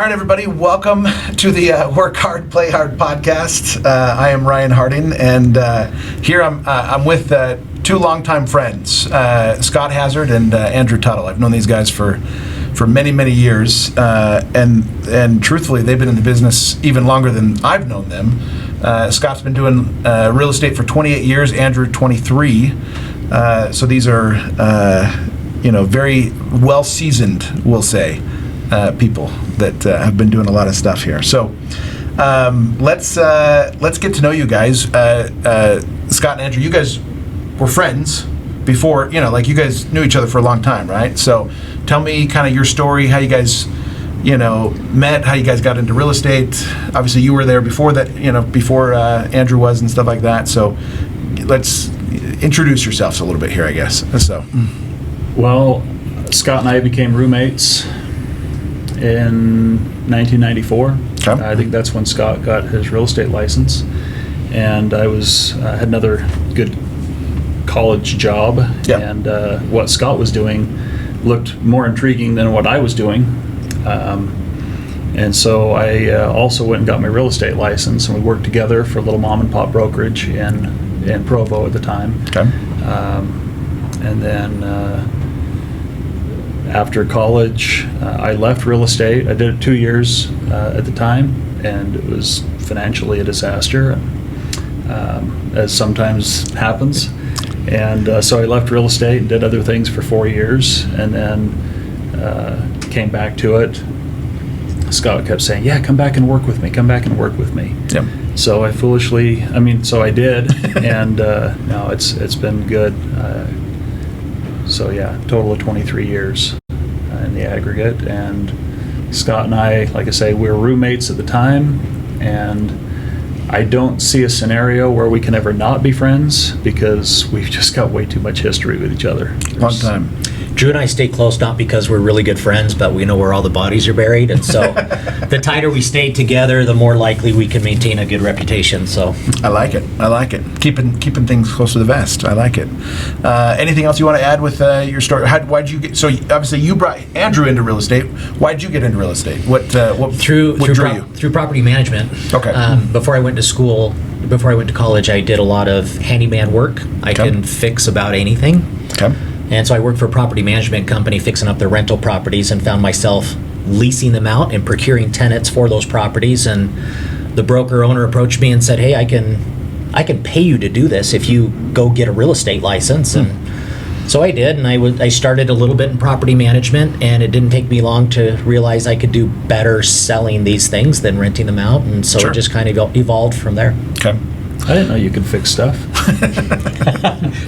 right, everybody, welcome to the Work Hard, Play Hard podcast. I am Ryan Harding, and here I'm with two longtime friends, Scot Hazard and Andrew Tuttle. I've known these guys for many, many years, and truthfully, they've been in the business even longer than I've known them. Scott's been doing real estate for 28 years, Andrew 23. So these are, very well-seasoned, we'll say, people that have been doing a lot of stuff here. So let's get to know you guys. Scott and Andrew, you guys were friends before, you guys knew each other for a long time, right? So tell me kind of your story, how you guys, met, how you guys got into real estate. Obviously you were there before that, before Andrew was and stuff like that. So let's introduce yourselves a little bit here, I guess. So. Well, Scott and I became roommates in 1994. Okay. I think that's when Scott got his real estate license, and I had another good college job. Yep. And what Scott was doing looked more intriguing than what I was doing, and so I also went and got my real estate license, and we worked together for a little mom and pop brokerage in Provo at the time. Okay. And then after college, I left real estate. I did it 2 years at the time, and it was financially a disaster, as sometimes happens. And so I left real estate and did other things for 4 years, and then came back to it. Scott kept saying, "Yeah, come back and work with me. Come back and work with me." Yep. So so I did, and no, it's been good. So yeah, total of 23 years in the aggregate. And Scott and I, like I say, we were roommates at the time, and I don't see a scenario where we can ever not be friends because we've just got way too much history with each other. Long time. Drew and I stay close not because we're really good friends, but we know where all the bodies are buried, and so the tighter we stay together, the more likely we can maintain a good reputation. So I like it. Keeping things close to the vest. I like it. Anything else you want to add with your story? Why'd you get? So obviously you brought Andrew into real estate. Why'd you get into real estate? What drew you? Through property management. Okay. Before I went to college, I did a lot of handyman work. I can fix about anything. Okay. And so I worked for a property management company fixing up their rental properties, and found myself leasing them out and procuring tenants for those properties. And the broker owner approached me and said, "Hey, I can pay you to do this if you go get a real estate license." And so I did, and I started a little bit in property management, and it didn't take me long to realize I could do better selling these things than renting them out. And so Sure. It just kind of evolved from there. Okay. I didn't know you could fix stuff.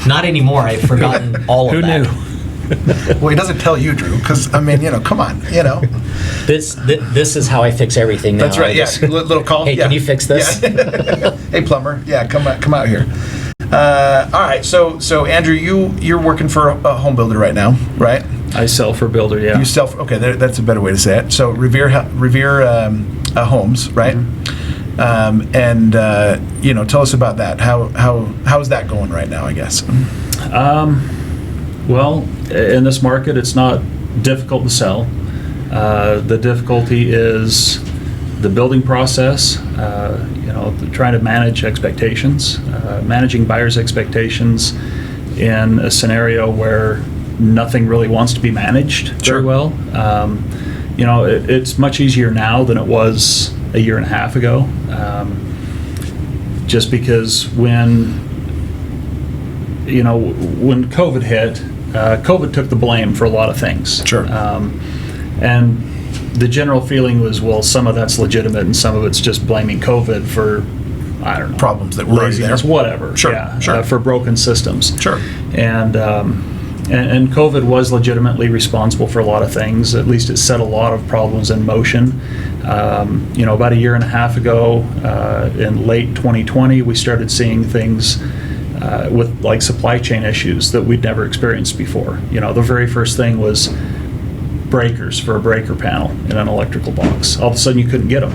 Not anymore. I've forgotten all of Who that. knew? Well, he doesn't tell you, Drew, because come on, This is how I fix everything now. That's right. Yeah. Little call. Hey, yeah. can you fix this? Yeah. Hey, plumber. Yeah, come out here. All right. So Andrew, you're working for a home builder right now, right? I sell for builder, yeah. You sell. Okay, that's a better way to say it. So Revere Homes, right? And tell us about that. How's that going right now, I guess? Well, in this market, it's not difficult to sell. The difficulty is the building process, trying to manage expectations, managing buyers' expectations in a scenario where nothing really wants to be managed very well. It's much easier now than it was a year and a half ago, just because when COVID hit, COVID took the blame for a lot of things. Sure. And the general feeling was, well, some of that's legitimate and some of it's just blaming COVID for, I don't know, problems that were already there. laziness, whatever. Sure, yeah, sure. For broken systems. Sure. And COVID was legitimately responsible for a lot of things. At least it set a lot of problems in motion. About a year and a half ago, in late 2020, we started seeing things with like supply chain issues that we'd never experienced before. The very first thing was breakers for a breaker panel in an electrical box. All of a sudden you couldn't get them.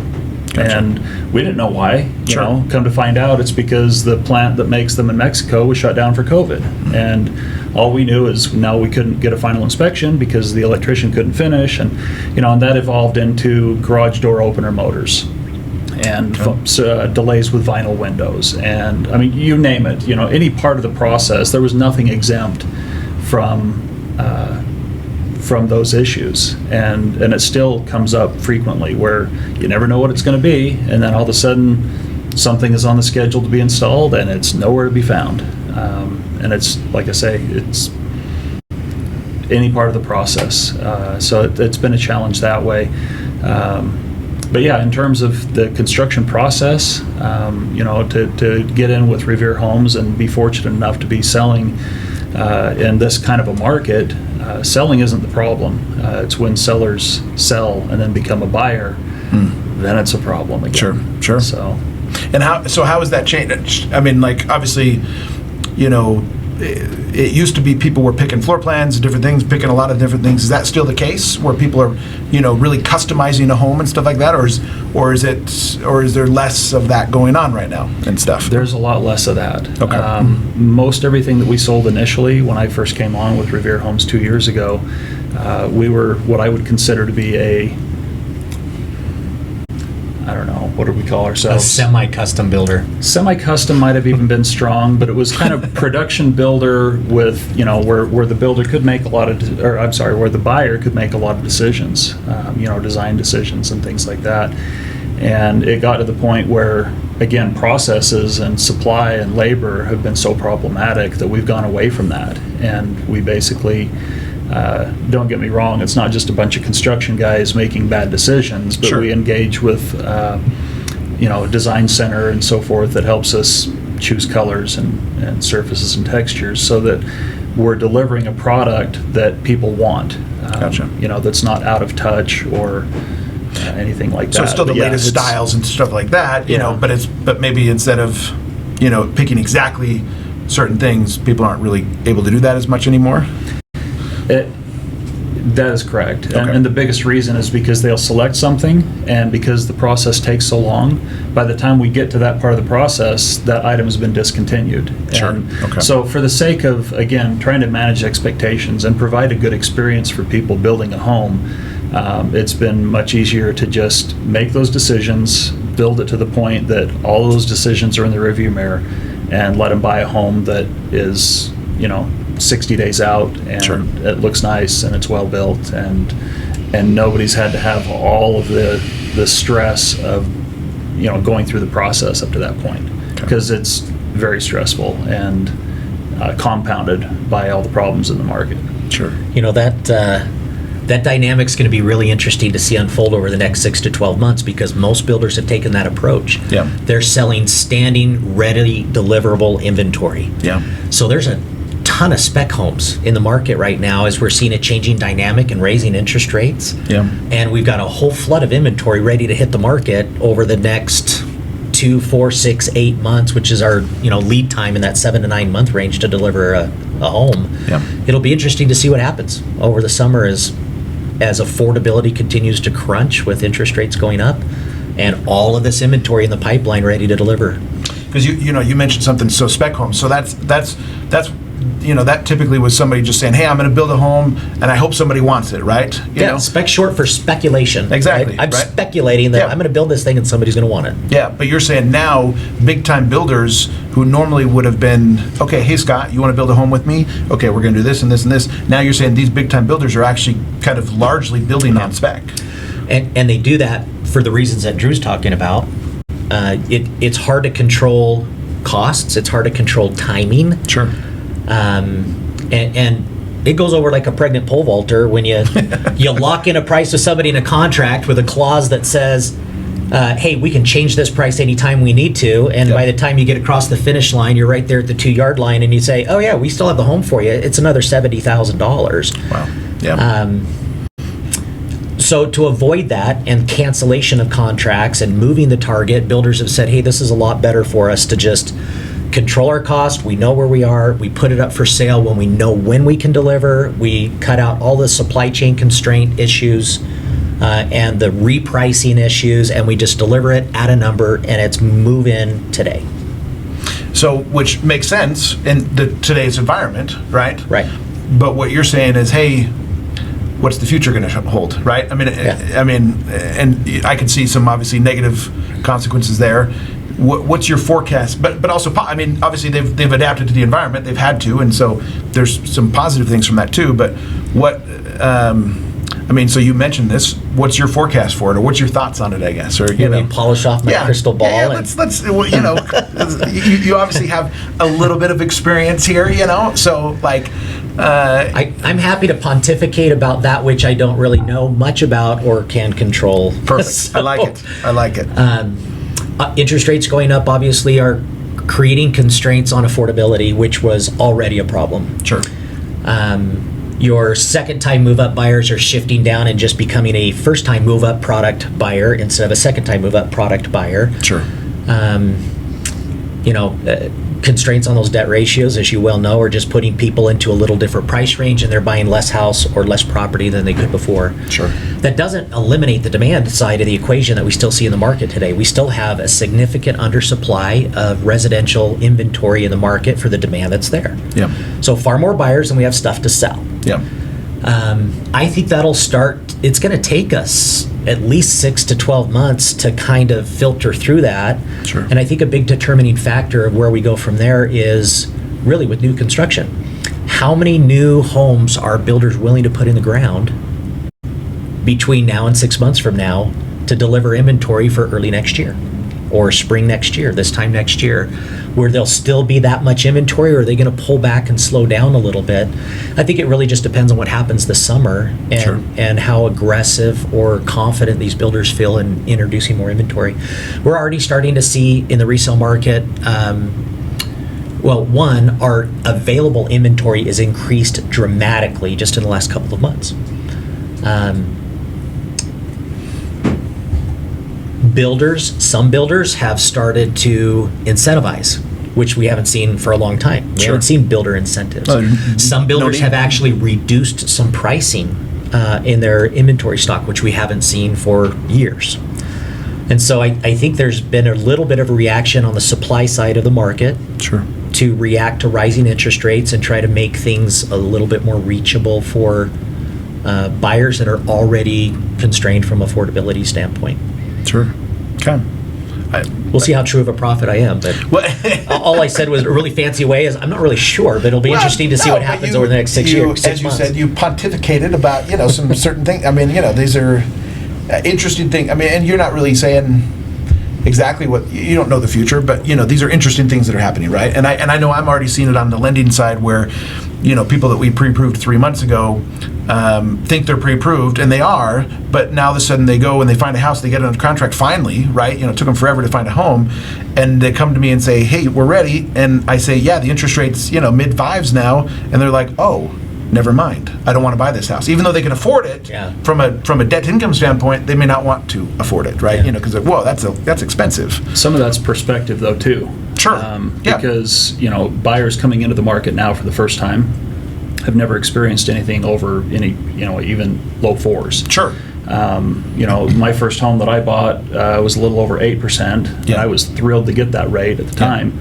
Gotcha. And we didn't know why. You Sure. know, come to find out, it's because the plant that makes them in Mexico was shut down for COVID. Mm-hmm. And all we knew is now we couldn't get a final inspection because the electrician couldn't finish, and and that evolved into garage door opener motors and delays with vinyl windows, and I mean, you name it. Any part of the process, there was nothing exempt from those issues, and it still comes up frequently where you never know what it's going to be, and then all of a sudden something is on the schedule to be installed and it's nowhere to be found. And it's, like I say, it's any part of the process. So it's been a challenge that way. But yeah, in terms of the construction process, to get in with Revere Homes and be fortunate enough to be selling in this kind of a market, selling isn't the problem. It's when sellers sell and then become a buyer, then it's a problem again. Sure. So, and how has that changed? I mean, like, obviously, it used to be people were picking floor plans, different things, picking a lot of different things. Is that still the case where people are, really customizing a home and stuff like that, or is there less of that going on right now and stuff? There's a lot less of that. Okay. Most everything that we sold initially when I first came on with Revere Homes 2 years ago, we were what I would consider to be I don't know, what do we call A ourselves? semi-custom builder. Semi-custom might have even been strong, but it was kind of production builder with, where the builder could make where the buyer could make a lot of decisions, design decisions and things like that. And it got to the point where, again, processes and supply and labor have been so problematic that we've gone away from that. And we basically, don't get me wrong, it's not just a bunch of construction guys making bad decisions, but Sure. we engage with, a design center and so forth that helps us choose colors and surfaces and textures so that we're delivering a product that people want. Gotcha. That's not out of touch or anything like that. So it's still the But yeah, latest it's- styles and stuff like that, Yeah. but maybe instead of, picking certain things, people aren't really able to do that as much anymore. That is correct. Okay. And the biggest reason is because they'll select something, and because the process takes so long, by the time we get to that part of the process, that item has been discontinued. Sure. And Okay. so for the sake of, again, trying to manage expectations and provide a good experience for people building a home, it's been much easier to just make those decisions, build it to the point that all of those decisions are in the rearview mirror, and let them buy a home that is, 60 days out, and Sure. it looks nice and it's well built, and nobody's had to have all of the stress of going through the process up to that point, because it's very stressful and compounded by all the problems in the market. Sure. That dynamic's going to be really interesting to see unfold over the next 6 to 12 months, because most builders have taken that approach. Yeah. They're selling standing, ready, deliverable inventory. Yeah. So there's a ton of spec homes in the market right now as we're seeing a changing dynamic and raising interest rates. Yeah. And we've got a whole flood of inventory ready to hit the market over the next 2, 4, 6, 8 months, which is our lead time in that 7 to 9 month range to deliver a home. Yeah. It'll be interesting to see what happens over the summer as affordability continues to crunch with interest rates going up and all of this inventory in the pipeline ready to deliver. Because you mentioned something, so spec homes. So that's that typically was somebody just saying, hey, I'm going to build a home and I hope somebody wants it, right? You know? Spec short for speculation. Exactly, Right? I'm right. speculating that Yeah. I'm going to build this thing and somebody's going to want it. Yeah, but you're saying now big time builders who normally would have been, okay, hey Scott, you want to build a home with me? Okay, we're going to do this and this and this. Now you're saying these big time builders are actually kind of largely building on spec. And they do that for the reasons that Drew's talking about. It's hard to control costs. It's hard to control timing. Sure. And it goes over like a pregnant pole vaulter when you lock in a price with somebody in a contract with a clause that says, hey, we can change this price anytime we need to. And Yep. by the time you get across the finish line, you're right there at the 2-yard line and you say, oh yeah, we still have the home for you. It's another $70,000. Wow. Yeah. So to avoid that and cancellation of contracts and moving the target, builders have said, hey, this is a lot better for us to just control our cost. We know where we are. We put it up for sale when we know when we can deliver. We cut out all the supply chain constraint issues and the repricing issues, and we just deliver it at a number, and it's move in today. So, which makes sense in today's environment, right? Right. But what you're saying is, hey, what's the future going to hold, right? I mean, and I can see some obviously negative consequences there. What's your forecast? But also, I mean, obviously they've adapted to the environment, they've had to, and so there's some positive things from that too. But what? I mean, so you mentioned this. What's your forecast for it, or what's your thoughts on it? I guess, or Let me polish off my crystal ball. Yeah, let's well, you obviously have a little bit of experience here, so like. I'm happy to pontificate about that which I don't really know much about or can control. Perfect. So, I like it. Interest rates going up obviously are creating constraints on affordability, which was already a problem. Sure. Your second-time move-up buyers are shifting down and just becoming a first-time move-up product buyer instead of a second-time move-up product buyer. Sure. Constraints on those debt ratios, as you well know, are just putting people into a little different price range, and they're buying less house or less property than they could before. Sure. That doesn't eliminate the demand side of the equation that we still see in the market today. We still have a significant undersupply of residential inventory in the market for the demand that's there. Yeah. So far more buyers, and we have stuff to sell. Yeah. I think that'll start, it's going to take us at least 6 to 12 months to kind of filter through that. Sure. And I think a big determining factor of where we go from there is really with new construction. How many new homes are builders willing to put in the ground between now and 6 months from now to deliver inventory for early next year or spring next year, this time next year, where there'll still be that much inventory, or are they going to pull back and slow down a little bit? I think it really just depends on what happens this summer and, Sure. and how aggressive or confident these builders feel in introducing more inventory. We're already starting to see in the resale market, our available inventory is increased dramatically just in the last couple of months. Some builders have started to incentivize, which we haven't seen for a long time. We Sure. haven't seen builder incentives. Some builders have actually reduced some pricing in their inventory stock, which we haven't seen for years. And so I think there's been a little bit of a reaction on the supply side of the market Sure. to react to rising interest rates and try to make things a little bit more reachable for buyers that are already constrained from affordability standpoint. Sure. Okay. We'll see how true of a prophet I am, but all I said was a really fancy way is I'm not really sure, but it'll be interesting to see what happens over the next 6 years. As you said, you pontificated about some certain things. I mean, these are interesting things. I mean, and you're not really saying exactly what you don't know the future, but these are interesting things that are happening, right? And I know I'm already seeing it on the lending side where people that we pre-approved 3 months ago think they're pre-approved, and they are, but now all of a sudden they go and they find a house, they get it under contract finally, right? It took them forever to find a home, and they come to me and say, hey, we're ready, and I say, yeah, the interest rate's mid fives now, and they're like, oh, never mind, I don't want to buy this house, even though they can afford it. Yeah. From a debt to income standpoint, they may not want to afford it, right? Yeah. Because whoa, that's expensive. Some of that's perspective, though, too. Sure. Yeah. Because, buyers coming into the market now for the first time have never experienced anything over any, even low fours. Sure. My first home that I bought was a little over 8%. And Yeah. I was thrilled to get that rate at the time.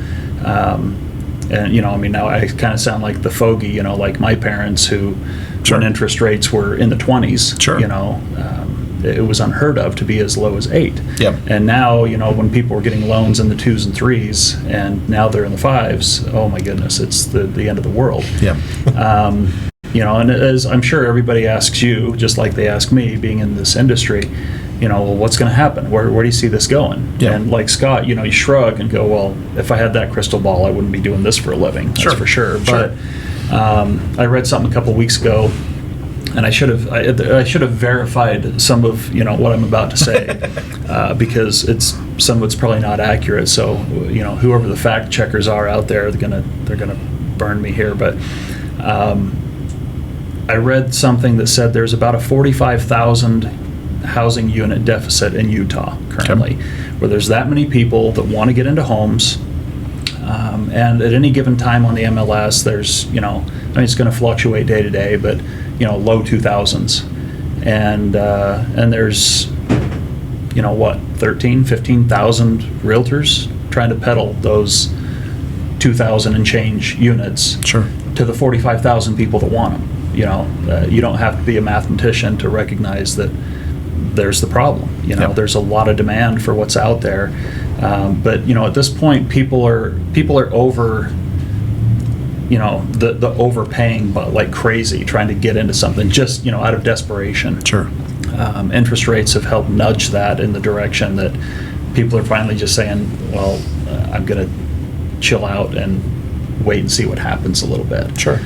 And, now I kind of sound like the fogey, like my parents who, Sure. when interest rates were in the 20s, Sure. it was unheard of to be as low as 8. Yep. And now, when people were getting loans in the 2s and 3s, and now they're in the 5s, oh my goodness, it's the end of the world. Yeah. And as I'm sure everybody asks you, just like they ask me, being in this industry, well, what's going to happen? Where do you see this going? Yeah. And like Scott, you shrug and go, well, if I had that crystal ball, I wouldn't be doing this for a living. That's Sure. for sure. Sure. But I read something a couple weeks ago, and I should have verified some of what I'm about to say because some of it's probably not accurate. So whoever the fact checkers are out there, they're gonna burn me here. But I read something that said there's about a 45,000 housing unit deficit in Utah currently, where there's that many people that want to get into homes. And at any given time on the MLS, there's, it's going to fluctuate day to day, but, low 2000s. and there's 15,000 realtors trying to peddle those 2,000 and change units Sure. to the 45,000 people that want them. You don't have to be a mathematician to recognize that there's the problem. Yep. There's a lot of demand for what's out there, but at this point, people are over. The overpaying, but like crazy, trying to get into something just out of desperation. Sure. Interest rates have helped nudge that in the direction that people are finally just saying, well, I'm going to chill out and wait and see what happens a little bit. Sure.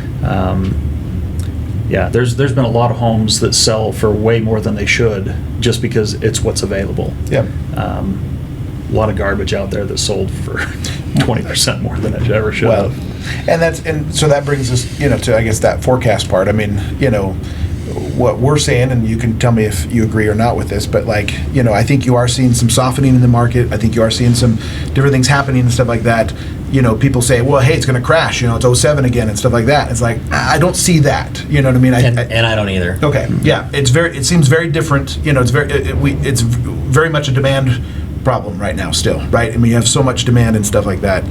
There's been a lot of homes that sell for way more than they should just because it's what's available. Yeah. A lot of garbage out there that sold for 20% more than it ever should have. And so that brings us, to I guess that forecast part. I mean, what we're saying, and you can tell me if you agree or not with this, but I think you are seeing some softening in the market. I think you are seeing some different things happening and stuff like that. People say, well, hey, it's going to crash, it's 07 again and stuff like that. It's like, I don't see that. You know what I mean? And I don't either. Okay. Yeah. It seems very different. It's very much a demand problem right now still, right? I mean, you have so much demand and stuff like that.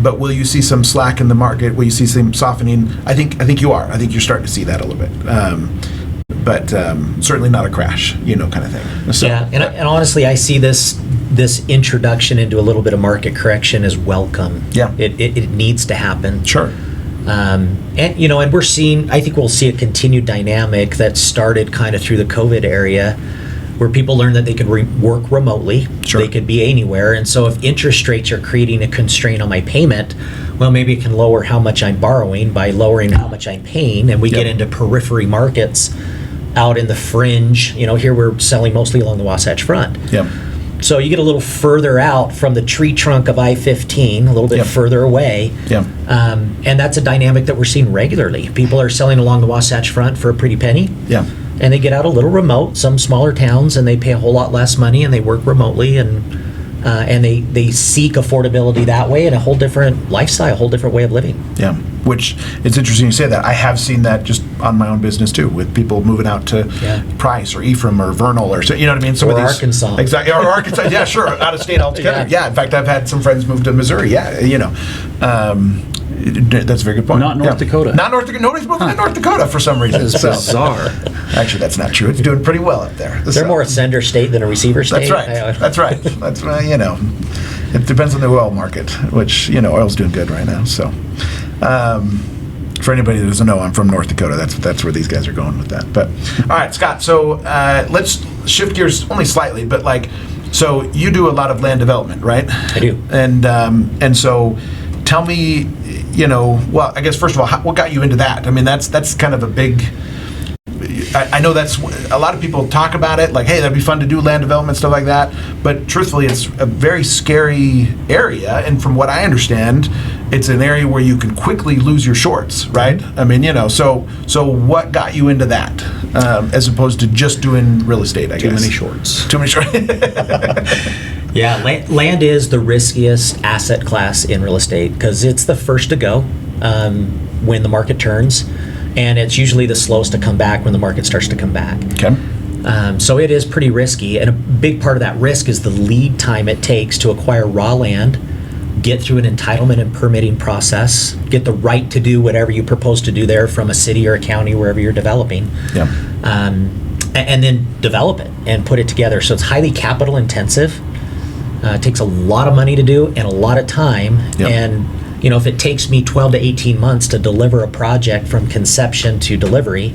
But will you see some slack in the market? Will you see some softening? I think you are. I think you're starting to see that a little bit. But certainly not a crash, kind of thing. So, yeah, and honestly, I see this introduction into a little bit of market correction as welcome. Yeah. It needs to happen. Sure. And we're seeing, I think we'll see a continued dynamic that started kind of through the COVID area, where people learned that they could work remotely. Sure. They could be anywhere. And so if interest rates are creating a constraint on my payment, well, maybe it can lower how much I'm borrowing by lowering how much I'm paying. And we get into periphery markets out in the fringe. Here we're selling mostly along the Wasatch Front. Yep. So you get a little further out from the tree trunk of I-15, a little bit further away. Yep. And that's a dynamic that we're seeing regularly. People are selling along the Wasatch Front for a pretty penny. Yeah. And they get out a little remote, some smaller towns, and they pay a whole lot less money, and they work remotely, and they seek affordability that way, and a whole different lifestyle, a whole different way of living. Yeah, which it's interesting you say that. I have seen that just on my own business too, with people moving out to Price or Ephraim or Vernal or so. You know what I mean? Some or of these, Arkansas. Exactly. Or Arkansas. Yeah, sure. Out of state altogether. Yeah. In fact, I've had some friends move to Missouri. Yeah. That's a very good point. Not North Dakota. Not North Dakota. Nobody's moving to North Dakota for some reason. That is bizarre. Actually, that's not true. It's doing pretty well up there. They're more a sender state than a receiver state. That's right. That's right. It depends on the oil market, which oil's doing good right now. So, for anybody that doesn't know, I'm from North Dakota. That's where these guys are going with that. But all right, Scott. So let's shift gears only slightly, but so you do a lot of land development, right? I do. And so tell me, well, I guess first of all, what got you into that? I mean, that's kind of a big. I know that's a lot of people talk about it, like, hey, that'd be fun to do land development, stuff like that. But truthfully, it's a very scary area, and from what I understand, it's an area where you can quickly lose your shorts, right? I mean, so what got you into that, as opposed to just doing real estate? I guess Too many shorts. Too many shorts. Yeah, land is the riskiest asset class in real estate because it's the first to go when the market turns. And it's usually the slowest to come back when the market starts to come back. Okay. So it is pretty risky, and a big part of that risk is the lead time it takes to acquire raw land, get through an entitlement and permitting process, get the right to do whatever you propose to do there from a city or a county, wherever you're developing, and then develop it and put it together. So it's highly capital intensive. It takes a lot of money to do and a lot of time. And if it takes me 12 to 18 months to deliver a project from conception to delivery,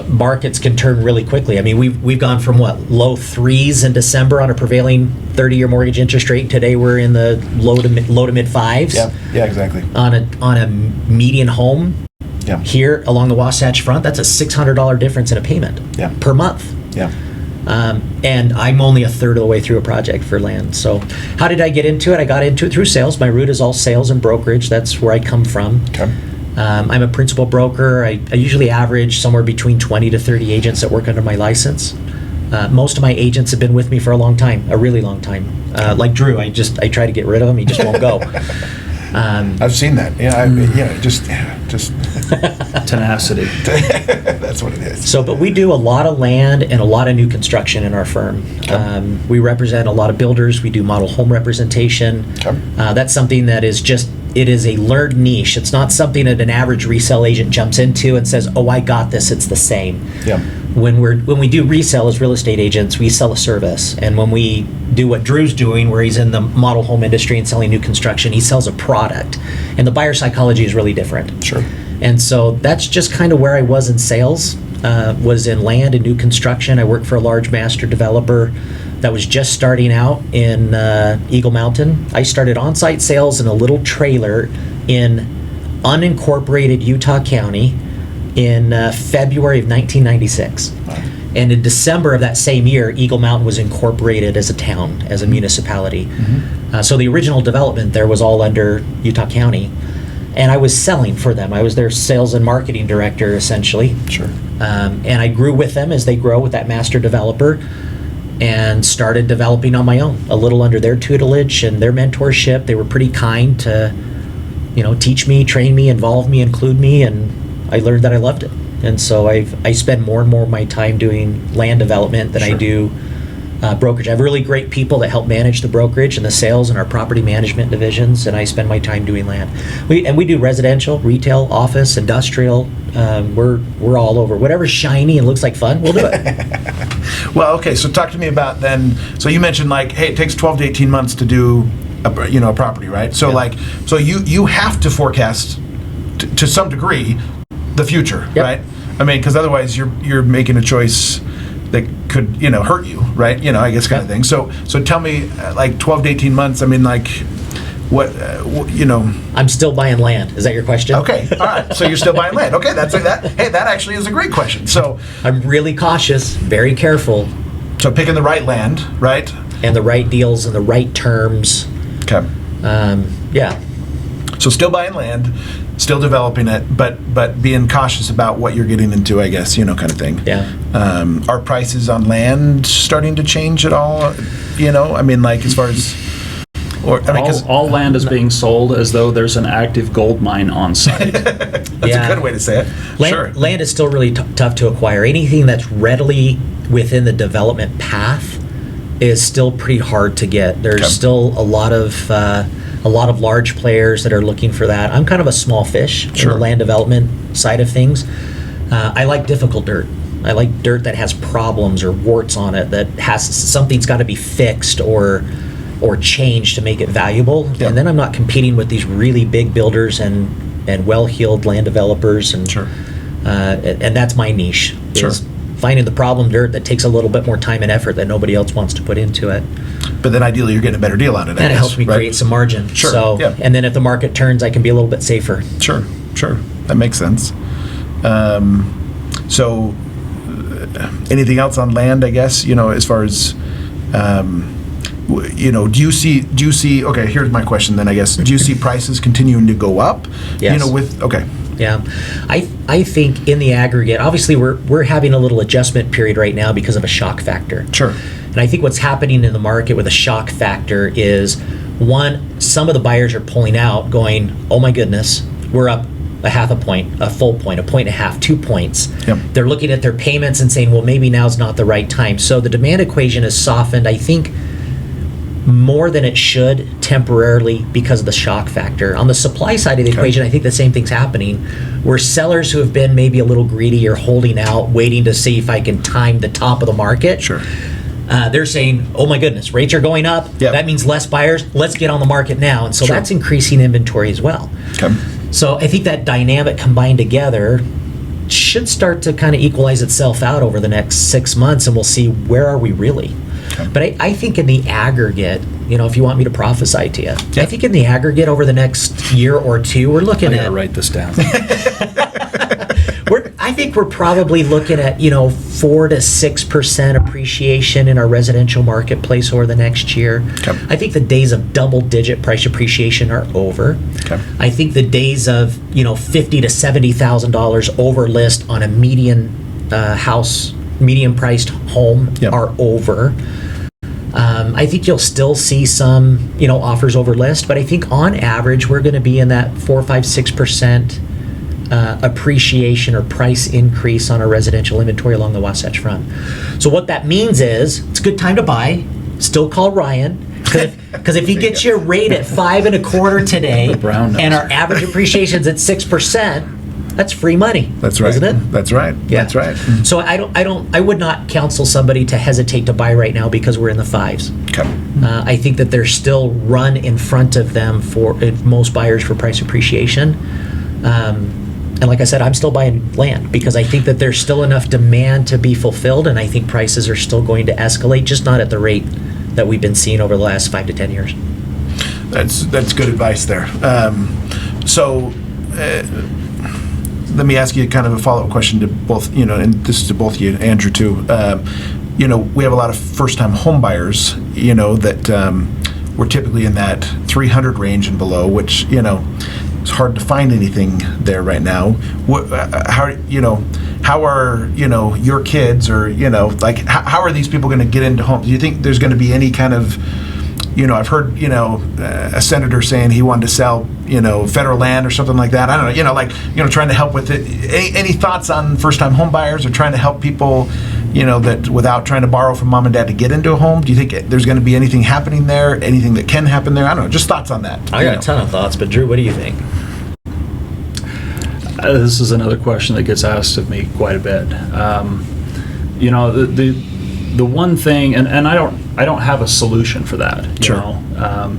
markets can turn really quickly. I mean, we've gone from low threes in December on a prevailing 30-year mortgage interest rate. Today we're in the low to mid fives. Yeah, exactly. On a median home here along the Wasatch Front, that's a $600 difference in a payment per month. Yeah. And I'm only a third of the way through a project for land. So how did I get into it? I got into it through sales. My root is all sales and brokerage. That's where I come from. Okay. I'm a principal broker. I usually average somewhere between 20 to 30 agents that work under my license. Most of my agents have been with me for a long time, a really long time. Like Drew, I try to get rid of him. He just won't go. I've seen that. Just Tenacity. that's what it is. So, but we do a lot of land and a lot of new construction in our firm. Okay. We represent a lot of builders. We do model home representation. Okay. That's something that is it is a learned niche. It's not something that an average resale agent jumps into and says, "Oh, I got this. It's the same." Yeah. When we do resell as real estate agents, we sell a service. And when we do what Drew's doing, where he's in the model home industry and selling new construction, he sells a product. And the buyer psychology is really different. Sure. And so that's just kind of where I was in sales, was in land and new construction. I worked for a large master developer that was just starting out in Eagle Mountain. I started on-site sales in a little trailer in unincorporated Utah County in February of 1996. Wow. And in December of that same year, Eagle Mountain was incorporated as a town, as a municipality. So the original development there was all under Utah County. And I was selling for them. I was their sales and marketing director, essentially. Sure. And I grew with them as they grow with that master developer, and started developing on my own, a little under their tutelage and their mentorship. They were pretty kind to, teach me, train me, involve me, include me, and I learned that I loved it. And so I spend more and more of my time doing land development than I Sure. do brokerage. I have really great people that help manage the brokerage and the sales and our property management divisions, and I spend my time doing land. We do residential, retail, office, industrial. We're all over. Whatever's shiny and looks like fun, we'll do it. Well, okay. So talk to me about then. So you mentioned hey, it takes 12 to 18 months to do a property, right? So Yeah. so you have to forecast to some degree the future, Yep. right? I mean, because otherwise you're making a choice that could hurt you, right? I guess kind of thing. So tell me, 12 to 18 months. I mean, what I'm still buying land. Is that your question? Okay, all right. So you're still buying land. Okay, that actually is a great question. So I'm really cautious, very careful, picking the right land, right? and the right deals and the right terms. Okay. Yeah. So still buying land, still developing it, but being cautious about what you're getting into, I guess, kind of thing. Yeah. Are prices on land starting to change at all? I mean, as far as, All land is being sold as though there's an active gold mine on site. that's Yeah. a good way to say it. Sure. Land is still really tough to acquire. Anything that's readily within the development path is still pretty hard to get. There's Okay. still a lot of large players that are looking for that. I'm kind of a small fish in Sure. the land development side of things. I like difficult dirt. I like dirt that has problems or warts on it, that has something's got to be fixed or changed to make it valuable. Yeah. And then I'm not competing with these really big builders and well-heeled land developers. And Sure. and that's my niche. Sure. Is finding the problem dirt that takes a little bit more time and effort that nobody else wants to put into it. But then ideally you're getting a better deal on it. I And guess, it helps me right? create some margin. Sure, So, yeah. and then if the market turns, I can be a little bit safer. Sure. That makes sense. So, anything else on land? I guess as far as, do you see? Okay, here's my question. Then I guess, do you see prices continuing to go up? Yes. Okay. Yeah, I think in the aggregate, obviously we're having a little adjustment period right now because of a shock factor. Sure. And I think what's happening in the market with a shock factor is, one, some of the buyers are pulling out, going, "Oh my goodness, we're up a half a point, a full point, a point and a half, 2 points." Yep. They're looking at their payments and saying, "Well, maybe now's not the right time." So the demand equation has softened, I think, more than it should temporarily because of the shock factor. On the supply side of the Okay. equation, I think the same thing's happening, where sellers who have been maybe a little greedy or holding out, waiting to see if I can time the top of the market. Sure. They're saying, "Oh my goodness, rates are going up. Yep. That means less buyers. Let's get on the market now." And so Sure. that's increasing inventory as well. Okay. So I think that dynamic combined together should start to kind of equalize itself out over the next 6 months, and we'll see where are we really. Okay. But I think in the aggregate, if you want me to prophesy to you, Yeah. I think in the aggregate over the next year or two, we're I looking gotta at. write this down. I think we're probably looking at 4 to 6% appreciation in our residential marketplace over the next year. Okay. I think the days of double-digit price appreciation are over. Okay. I think the days of $50,000 to $70,000 over list on a median house, medium-priced home Yep. are over. I think you'll still see some, offers over list, but I think on average we're going to be in that 4, 5, 6% appreciation or price increase on our residential inventory along the Wasatch Front. So what that means is it's a good time to buy. Still call Ryan, because if he gets your rate at 5 1/4 today, Brown and knows. our average appreciation's at 6%, that's free money. That's right. Isn't it? That's right. Yeah. That's right. So I would not counsel somebody to hesitate to buy right now because we're in the 5s. Okay. I think that there's still run in front of them for most buyers for price appreciation. And like I said, I'm still buying land because I think that there's still enough demand to be fulfilled, and I think prices are still going to escalate, just not at the rate that we've been seeing over the last 5 to 10 years. That's good advice there. Let me ask you kind of a follow-up question to both, and this is to both you, Andrew, too. We have a lot of first-time home buyers, that we're typically in that 300 range and below, which, it's hard to find anything there right now. How are, your kids or, how are these people going to get into homes? Do you think there's going to be any kind of, I've heard, a senator saying he wanted to sell, federal land or something like that. I don't know, trying to help with it. Any thoughts on first-time home buyers or trying to help people, that without trying to borrow from mom and dad to get into a home? Do you think there's going to be anything happening there, anything that can happen there? I don't know, just thoughts on that. I got a ton of thoughts, but Drew, what do you think? This is another question that gets asked of me quite a bit. The one thing, and I don't have a solution for that. Sure.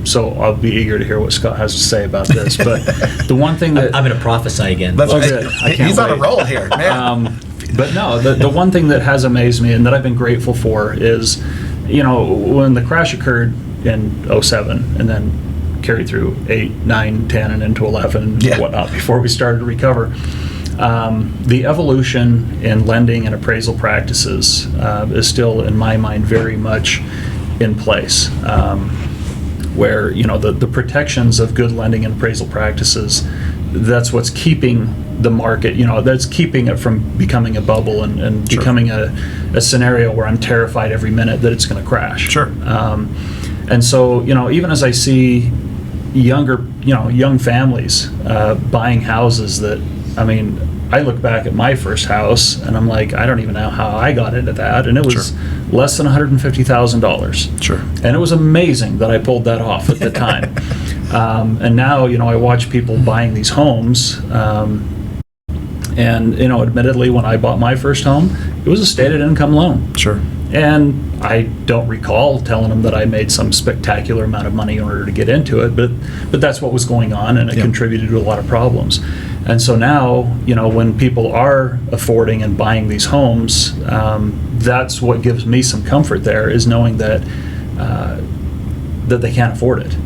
So I'll be eager to hear what Scott has to say about this. But the one thing that I'm going to prophesy again. That's good. I can't He's on a wait. roll here, man. But no, the one thing that has amazed me and that I've been grateful for is, when the crash occurred in 2007 and then carried through 8, 9, 10, and into 11 Yeah. and whatnot before we started to recover. The evolution in lending and appraisal practices is still, in my mind, very much in place. Where, the protections of good lending and appraisal practices, that's what's keeping the market, that's keeping it from becoming a bubble and Sure. becoming a scenario where I'm terrified every minute that it's going to crash. Sure. And so, even as I see young families buying houses that, I look back at my first house and I'm like, I don't even know how I got into that. And it was less than $150,000. Sure. And it was amazing that I pulled that off at the time. And now, I watch people buying these homes. And, admittedly, when I bought my first home, it was a stated income loan. Sure. And I don't recall telling them that I made some spectacular amount of money in order to get into it, but that's what was going on, and it contributed to a lot of problems. And so now, when people are affording and buying these homes, that's what gives me some comfort there, is knowing that they can't afford it.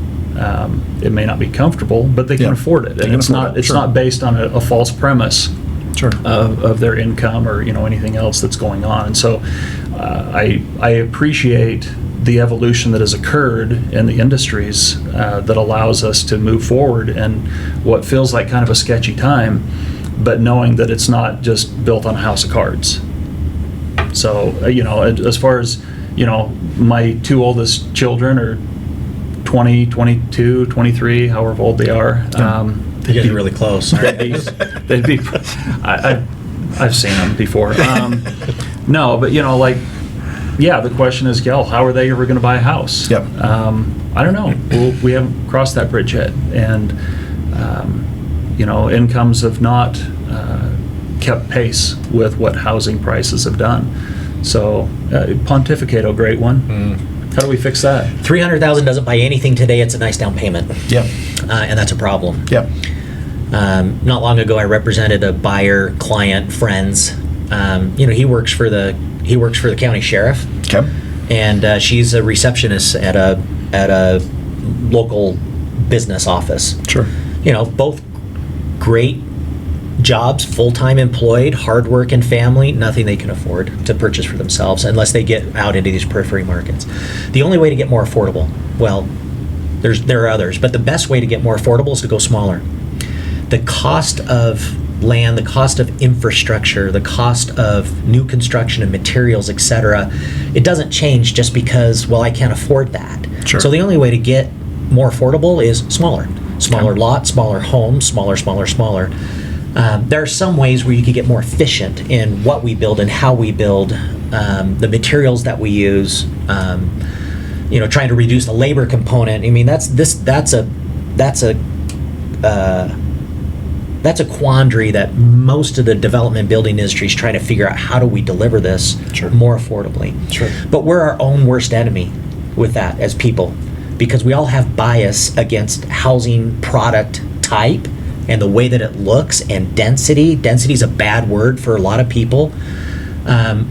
It may not be comfortable, but they can afford it, and it's not based on a false premise. Sure. Of their income or anything else that's going on. And so I appreciate the evolution that has occurred in the industries that allows us to move forward in what feels like kind of a sketchy time, but knowing that it's not just built on a house of cards. So as far as my 2 oldest children are 20, 22, 23, however old they are. You're getting really close. They'd be. I've seen them before. No, but the question is, how are they ever going to buy a house? Yep. I don't know. We haven't crossed that bridge yet, and incomes have not kept pace with what housing prices have done. So, pontificate, oh great one. How do we fix that? $300,000 doesn't buy anything today. It's a nice down payment. Yep. And that's a problem. Yep. Not long ago, I represented a buyer, client, friends. He works for the county sheriff. Okay. And she's a receptionist at a local business office. Sure. Both great jobs, full-time employed, hard work and family, nothing they can afford to purchase for themselves unless they get out into these periphery markets. The only way to get more affordable, well, there are others, but the best way to get more affordable is to go smaller. The cost of land, the cost of infrastructure, the cost of new construction and materials, etc., it doesn't change just because, well, I can't afford that. Sure. So the only way to get more affordable is smaller lots, smaller homes, smaller. There are some ways where you could get more efficient in what we build and how we build, the materials that we use, trying to reduce the labor component. I mean, that's a quandary that most of the development building industry is trying to figure out. How do we deliver this Sure. more affordably? Sure. But we're our own worst enemy with that as people, because we all have bias against housing product type and the way that it looks, and density. Density is a bad word for a lot of people. And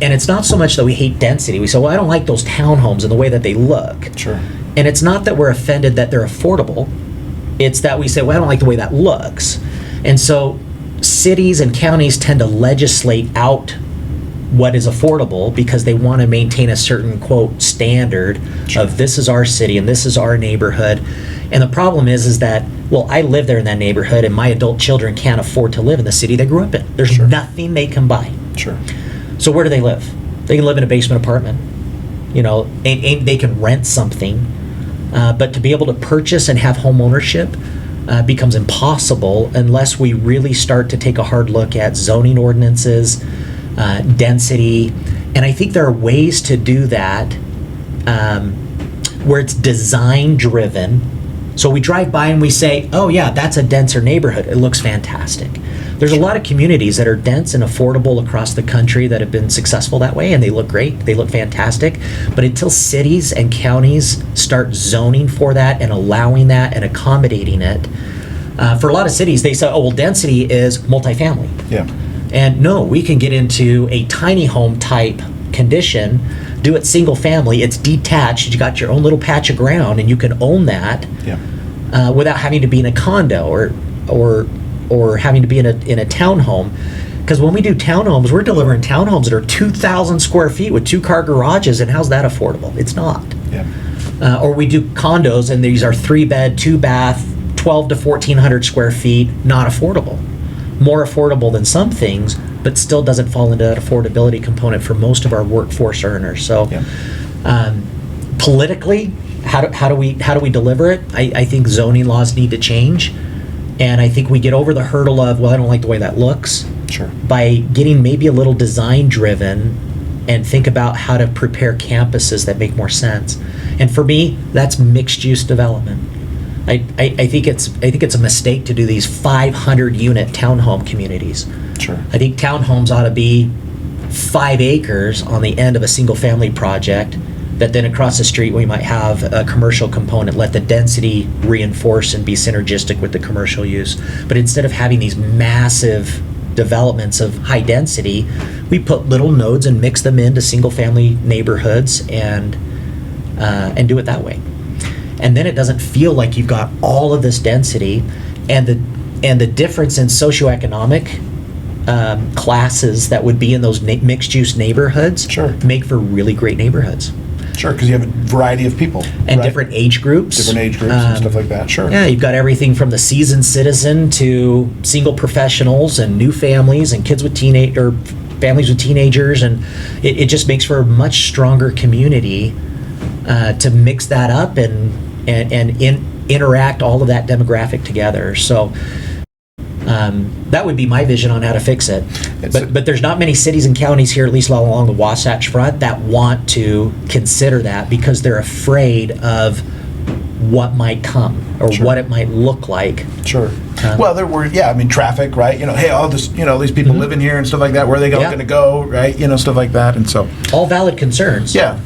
it's not so much that we hate density. We say, well, I don't like those townhomes and the way that they look. Sure. And it's not that we're offended that they're affordable. It's that we say, well, I don't like the way that looks. And so cities and counties tend to legislate out what is affordable because they want to maintain a certain, quote, standard Sure. of this is our city and this is our neighborhood. And the problem is that, well, I live there in that neighborhood and my adult children can't afford to live in the city they grew up in. There's Sure. nothing they can buy. Sure. So where do they live? They can live in a basement apartment. And they can rent something. But to be able to purchase and have home ownership becomes impossible unless we really start to take a hard look at zoning ordinances, density. And I think there are ways to do that where it's design driven. So we drive by and we say, oh yeah, that's a denser neighborhood. It looks fantastic. There's a lot of communities that are dense and affordable across the country that have been successful that way, and they look great. They look fantastic. But until cities and counties start zoning for that and allowing that and accommodating it, for a lot of cities, they say, oh, well, density is multifamily. Yeah. And no, we can get into a tiny home type condition, do it single family, it's detached, you got your own little patch of ground, and you can own that without having to be in a condo or having to be in a townhome. Because when we do townhomes, we're delivering townhomes that are 2,000 square feet with 2-car garages, and how's that affordable? It's not. Yeah. Or we do condos, and these are 3-bed, 2-bath, 12 to 1,400 square feet, not affordable. More affordable than some things, but still doesn't fall into that affordability component for most of our workforce earners. So, politically, how do we deliver it? I think zoning laws need to change, and I think we get over the hurdle of, well, I don't like the way that looks. Sure. By getting maybe a little design driven and think about how to prepare campuses that make more sense. And for me, that's mixed use development. I think it's a mistake to do these 500 unit townhome communities. Sure. I think townhomes ought to be 5 acres on the end of a single family project, that then across the street we might have a commercial component, let the density reinforce and be synergistic with the commercial use. But instead of having these massive developments of high density, we put little nodes and mix them into single family neighborhoods and do it that way. And then it doesn't feel like you've got all of this density, and the difference in socioeconomic classes that would be in those mixed-use neighborhoods make for really great neighborhoods. Sure, because you have a variety of people. And right? different age groups. And stuff like that, sure. Yeah, you've got everything from the seasoned citizen to single professionals and new families and kids with families with teenagers, and it just makes for a much stronger community to mix that up and interact all of that demographic together. So that would be my vision on how to fix it. But there's not many cities and counties here, at least along the Wasatch Front, that want to consider that because they're afraid of what might come or what it might look like. Sure. Well, there were, traffic, right? Hey, all this, these people living here and stuff like that, where are they going to go, right? Stuff like that. And so. All valid concerns. Yeah.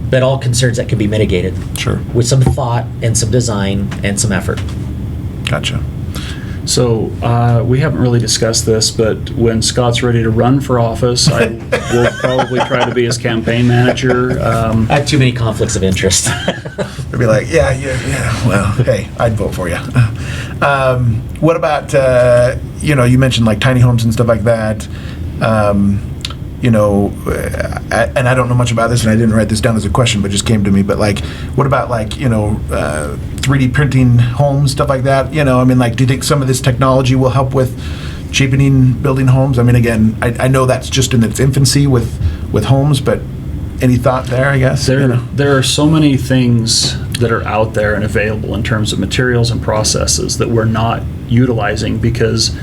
But all concerns that can be mitigated. Sure. With some thought and some design and some effort. Gotcha. So we haven't really discussed this, but when Scott's ready to run for office, I will probably try to be his campaign manager. I have too many conflicts of interest. They'd be like, yeah, well, hey, I'd vote for you. What about, you mentioned like tiny homes and stuff like that. you know, and I don't know much about this, and I didn't write this down as a question, but it just came to me. But like, what about like, you know, 3D printing homes, stuff like that? You know, I mean, like, do you think some of this technology will help with cheapening building homes? I mean, again, I know that's just in its infancy with homes, but any thought there, I guess? There are so many things that are out there and available in terms of materials and processes that we're not utilizing because,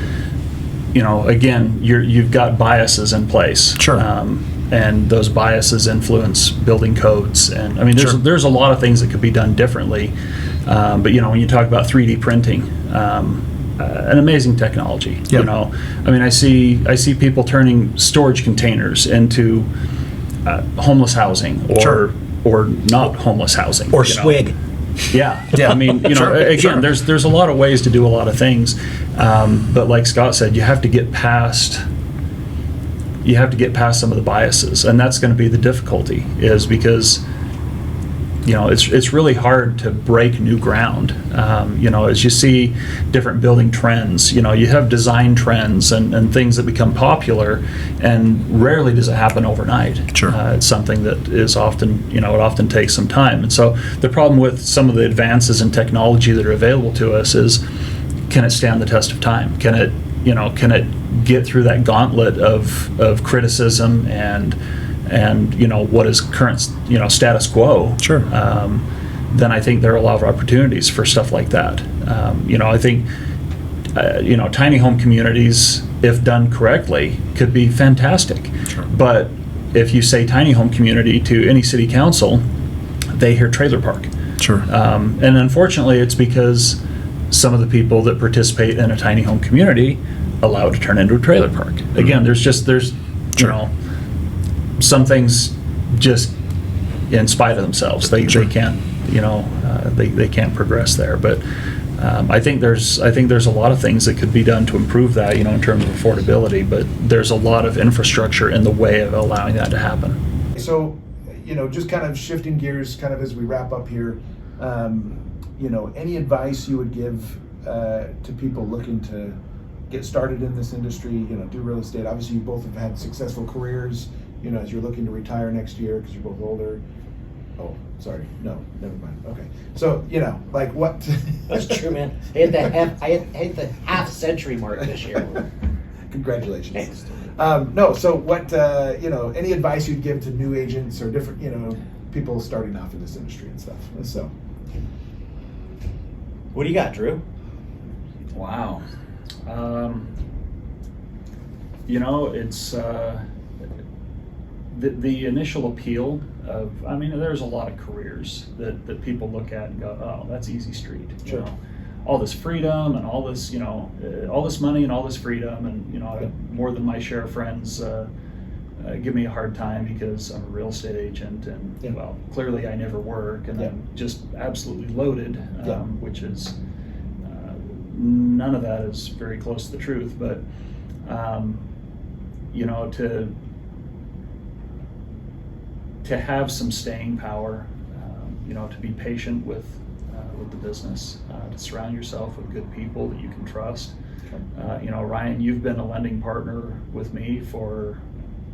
you know, again, you've got biases in place. Sure. And those biases influence building codes. And I mean, there's a lot of things that could be done differently. But, you know, when you talk about 3D printing, an amazing technology. Yep. You know, I mean, I see people turning storage containers into homeless housing or not homeless housing. Or you know. swig. Yeah. Yeah. I mean, you know, Sure, again, sure. there's a lot of ways to do a lot of things. But like Scott said, you have to get past some of the biases, and that's going to be the difficulty, is because, you know, it's really hard to break new ground. You know, as you see different building trends, you know, you have design trends and things that become popular, and rarely does it happen overnight. Sure. It's something that is often, you know, it often takes some time. And so the problem with some of the advances in technology that are available to us is, can it stand the test of time? Can it get through that gauntlet of criticism and you know, what is current, you know, status quo? Sure. Then I think there are a lot of opportunities for stuff like that. You know, I think you know, tiny home communities, if done correctly, could be fantastic. Sure. But if you say tiny home community to any city council, they hear trailer park. Sure. And unfortunately, it's because some of the people that participate in a tiny home community allow it to turn into a trailer park. Again, there's you know, some things just in spite of themselves, they can't, you know, they can't progress there. But I think there's a lot of things that could be done to improve that, you know, in terms of affordability. But there's a lot of infrastructure in the way of allowing that to happen. So, you know, just kind of shifting gears, kind of as we wrap up here, you know, any advice you would give to people looking to get started in this industry, you know, do real estate? Obviously, you both have had successful careers, you know, as you're looking to retire next year because you're both older. Oh, sorry. No, never mind. Okay. So, you know, like what? That's true, man. I hit the half century mark this year. Congratulations. Thanks. No, so what, you know, any advice you'd give to new agents or different, you know, people starting off in this industry and stuff? So, What do you got, Drew? Wow. You know, it's the initial appeal of, I mean, there's a lot of careers that people look at and go, oh, that's easy street. Sure. You know, all this freedom and all this, you know, all this money and all this freedom, and, you know, I have more than my share of friends give me a hard time because I'm a real estate agent, and well, clearly I never work, and I'm just absolutely loaded, which is none of that is very close to the truth. But you know, to have some staying power, you know, to be patient with the business, to surround yourself with good people that you can trust. You know, Ryan, you've been a lending partner with me for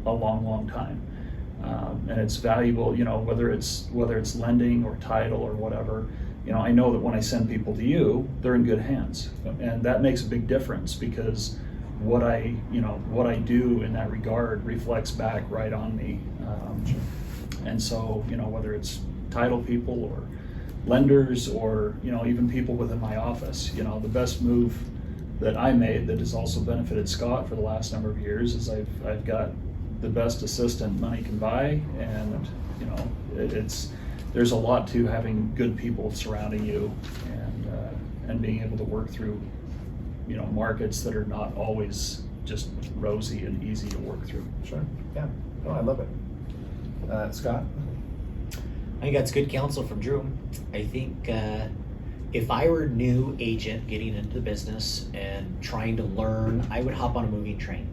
a long time, and it's valuable. You know, whether it's lending or title or whatever. You know, I know that when I send people to you, they're in good hands, and that makes a big difference, because what I do in that regard reflects back right on me. And so, you know, whether it's title people or lenders or, you know, even people within my office, you know, the best move that I made that has also benefited Scott for the last number of years is I've got the best assistant money can buy, and, you know, there's a lot to having good people surrounding you, and being able to work through, you know, markets that are not always just rosy and easy to work through. Sure. Yeah. Oh, I love it. Scott? I think that's good counsel from Drew. I think if I were a new agent getting into the business and trying to learn, I would hop on a moving train.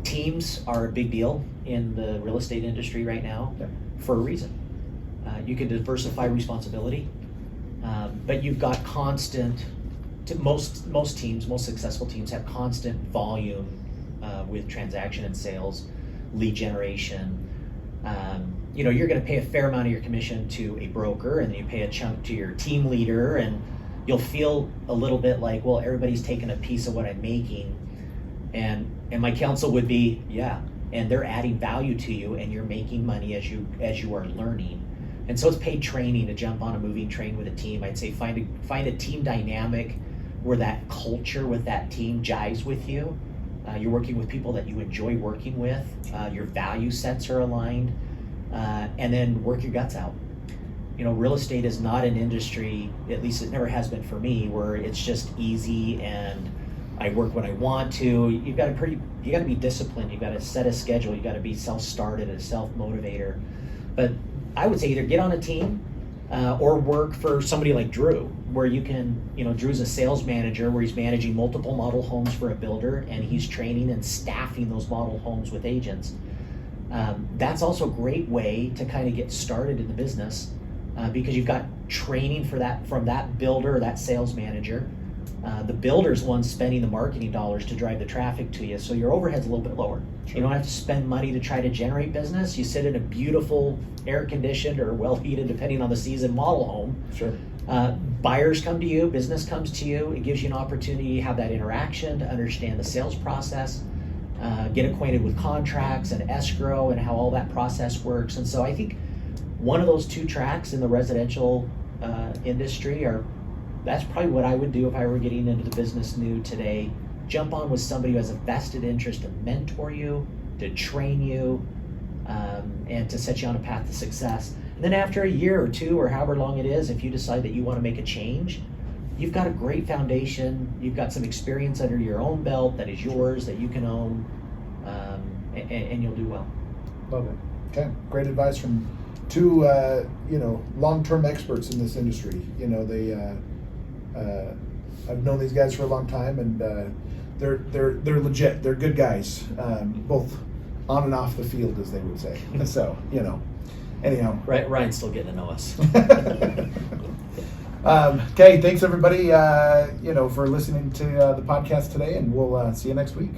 Teams are a big deal in the real estate industry right now for a reason. You can diversify responsibility, but you've got most teams, most successful teams have constant volume with transaction and sales, lead generation. You're going to pay a fair amount of your commission to a broker, and then you pay a chunk to your team leader, and you'll feel a little bit like, well, everybody's taking a piece of what I'm making. And my counsel would be, yeah, and they're adding value to you, and you're making money as you are learning. And so it's paid training to jump on a moving train with a team. I'd say find a team dynamic where that culture with that team jives with you. You're working with people that you enjoy working with. Your value sets are aligned, and then work your guts out. Real estate is not an industry, at least it never has been for me, where it's just easy and I work when I want to. You got to be disciplined. You got to set a schedule. You got to be self-started, a self-motivator. But I would say either get on a team or work for somebody like Drew, where you can, Drew's a sales manager where he's managing multiple model homes for a builder, and he's training and staffing those model homes with agents. That's also a great way to kind of get started in the business because you've got training for that from that builder or that sales manager. The builder's one spending the marketing dollars to drive the traffic to you, so your overhead's a little bit lower. Sure. You don't have to spend money to try to generate business. You sit in a beautiful, air-conditioned or well-heated, depending on the season, model home. Sure. Buyers come to you, business comes to you. It gives you an opportunity to have that interaction, to understand the sales process, get acquainted with contracts and escrow and how all that process works. And so I think one of those two tracks in the residential industry that's probably what I would do if I were getting into the business new today. Jump on with somebody who has a vested interest to mentor you, to train you, and to set you on a path to success. And then after a year or two, or however long it is, if you decide that you want to make a change, you've got a great foundation. You've got some experience under your own belt that is yours, that you can own, and you'll do well. Love it. Okay, great advice from two, long-term experts in this industry. I've known these guys for a long time, and they're legit. They're good guys, both on and off the field, as they would say. So, anyhow. Right, Ryan's still getting to know us. Okay, thanks everybody, for listening to the podcast today, and we'll see you next week.